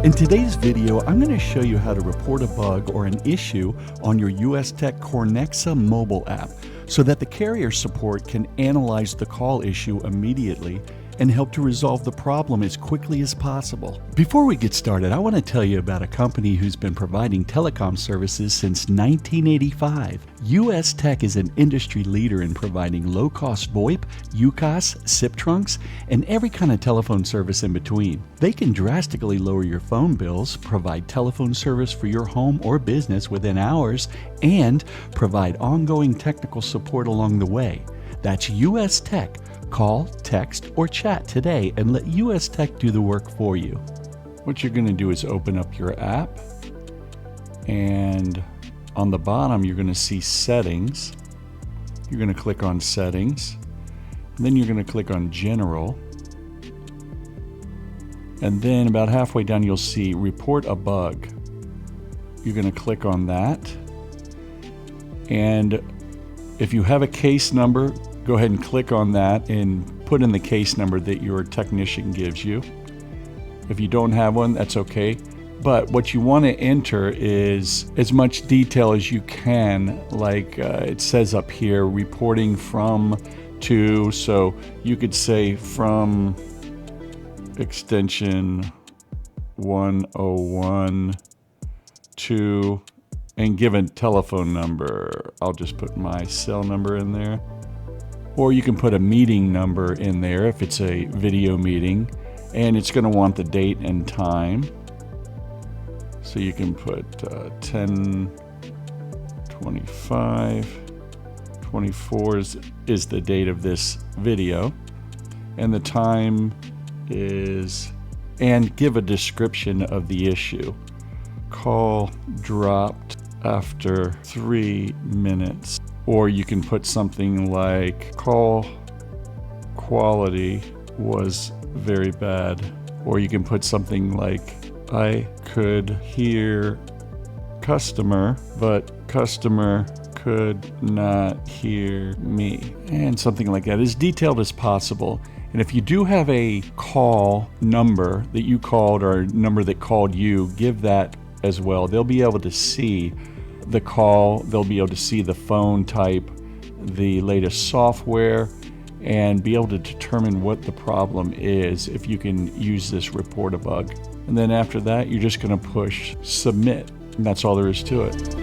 In today's video, I'm going to show you how to report a bug or an issue on your US Tech Corenexa mobile app so that the carrier support can analyze the call issue immediately and help to resolve the problem as quickly as possible. Before we get started, I want to tell you about a company who's been providing telecom services since 1985. US Tech is an industry leader in providing low-cost VoIP, UCaaS, SIP trunks, and every kind of telephone service in between. They can drastically lower your phone bills, provide telephone service for your home or business within hours, and provide ongoing technical support along the way. That's US Tech. Call, text, or chat today and let US Tech do the work for you. What you're going to do is open up your app, and on the bottom you're going to see Settings. You're going to click on Settings, and then you're going to click on General, and then about halfway down you'll see Report a Bug. You're going to click on that, and if you have a case number, go ahead and click on that and put in the case number that your technician gives you. If you don't have one, that's okay. But what you want to enter is as much detail as you can, like it says up here, reporting from to. So you could say from extension 101 to, and give a telephone number. I'll just put my cell number in there. Or you can put a meeting number in there if it's a video meeting, and it's going to want the date and time. So you can put 10/25/24 is the date of this video, and the time is, and give a description of the issue. Call dropped after 3 minutes. Or you can put something like, call quality was very bad. Or you can put something like, I could hear customer, but customer could not hear me. And something like that, as detailed as possible. And if you do have a call number that you called or a number that called you, give that as well. They'll be able to see the call, they'll be able to see the phone type, the latest software, and be able to determine what the problem is if you can use this report a bug. And then after that, you're just going to push submit, and that's all there is to it.